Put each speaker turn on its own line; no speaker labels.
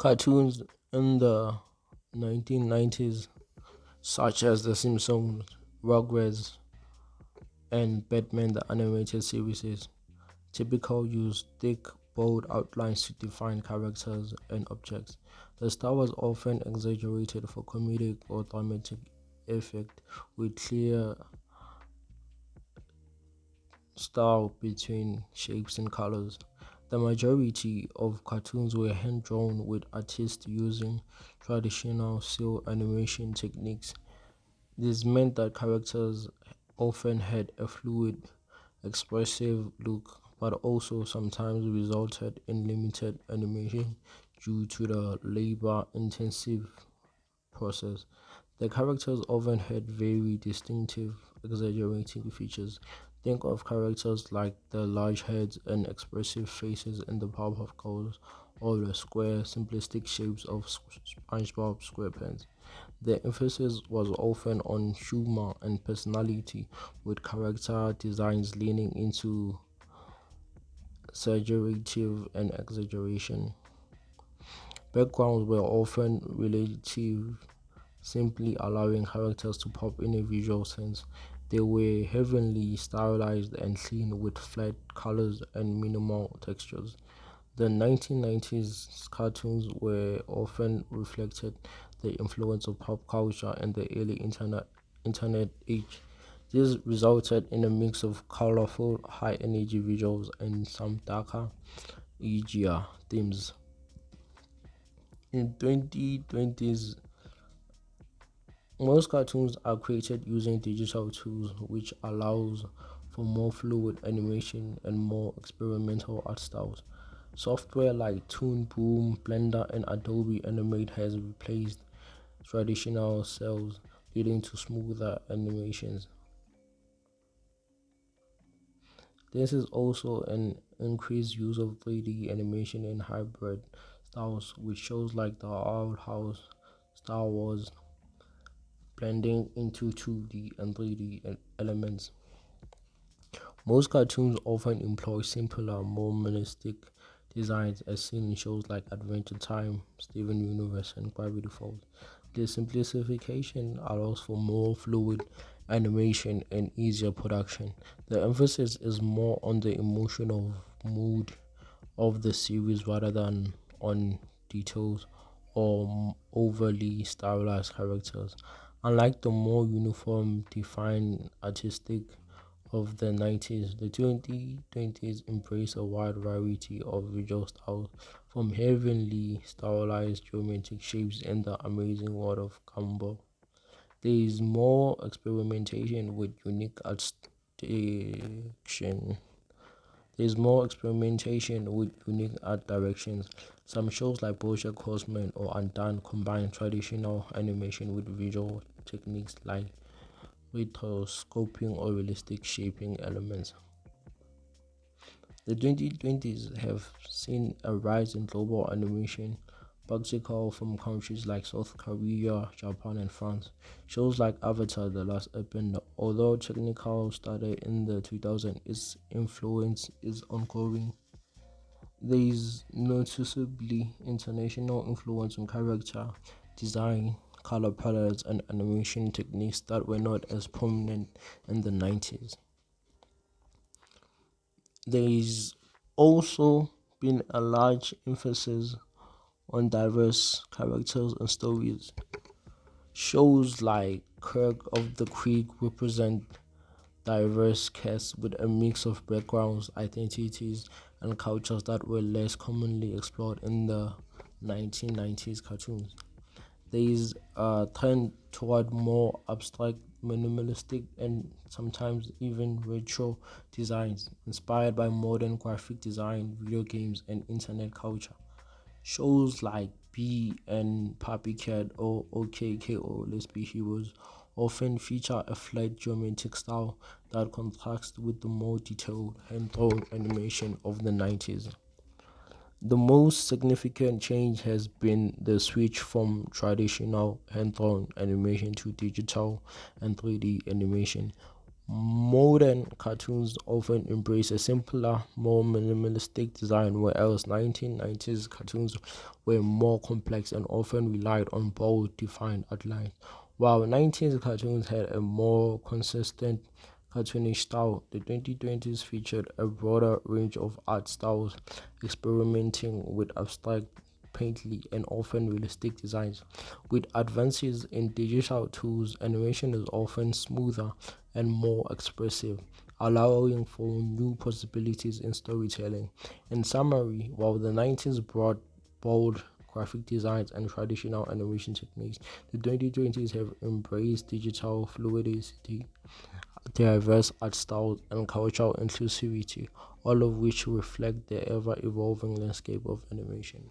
Cartoons in the 1990s, such as The Simpsons, Rugrats, and Batman the Animated Series, typically use thick, bold outlines to define characters and objects. The style was often exaggerated for comedic or dramatic effect, with clear style between shapes and colors. The majority of cartoons were hand drawn with artists using traditional cel animation techniques. This meant that characters often had a fluid, expressive look, but also sometimes resulted in limited animation due to the labor intensive process. The characters often had very distinctive, exaggerating features. Think of characters like the large heads and expressive faces in the Powerpuff Girls, or the square, simplistic shapes of SpongeBob SquarePants. The emphasis was often on humor and personality, with character designs leaning into exaggerative and exaggeration. Backgrounds were often relative, simply allowing characters to pop in a visual sense. They were heavily stylized and clean with flat colors and minimal textures. The 1990s cartoons were often reflected the influence of pop culture and the early internet age. This resulted in a mix of colorful, high energy visuals and some darker, edgier themes. In 2020s, most cartoons are created using digital tools, which allows for more fluid animation and more experimental art styles. Software like Toon Boom, Blender, and Adobe Animate has replaced traditional cells, leading to smoother animations. This is also an increased use of 3D animation in hybrid styles, with shows like The Owl House, Star Wars, blending into 2D and 3D elements. Most cartoons often employ simpler, more minimalistic designs as seen in shows like Adventure Time, Steven Universe, and Gravity Falls. This simplification allows for more fluid animation and easier production. The emphasis is more on the emotional mood of the series rather than on details or overly stylized characters. Unlike the more uniform, defined artistic of the 90s, the 2020s embrace a wide variety of visual styles, from heavenly stylized geometric shapes in the amazing world of Gumball. There is more experimentation with unique art direction. There's more experimentation with unique art directions. Some shows like BoJack Horseman or Undone combine traditional animation with visual techniques like rotoscoping or realistic shaping elements. The 2020s have seen a rise in global animation, particularly from countries like South Korea, Japan, and France. Shows like Avatar: The Last Airbender, although technical started in the 2000s, its influence is ongoing. There is noticeably international influence on character design, color palettes, and animation techniques that were not as prominent in the 90s. There is also been a large emphasis on diverse characters and stories. Shows like Kirk of the Creek represent diverse casts with a mix of backgrounds, identities, and cultures that were less commonly explored in the 1990s cartoons. There is a trend toward more abstract, minimalistic, and sometimes even retro designs inspired by modern graphic design, video games, and internet culture. Shows like B and Papi Cat or OKKO Let's Be Heroes often feature a flat geometric style that contrasts with the more detailed hand-drawn animation of the 90s. The most significant change has been the switch from traditional hand-drawn animation to digital and 3D animation. Modern cartoons often embrace a simpler, more minimalistic design, whereas 1990s cartoons were more complex and often relied on bold, defined outlines. While 1990s cartoons had a more consistent cartoonish style, the 2020s featured a broader range of art styles, experimenting with abstract, painterly, and often realistic designs. With advances in digital tools, animation is often smoother and more expressive, allowing for new possibilities in storytelling. In summary, while the 90s brought bold graphic designs and traditional animation techniques, the 2020s have embraced digital fluidity, diverse art styles, and cultural inclusivity, all of which reflect the ever evolving landscape of animation.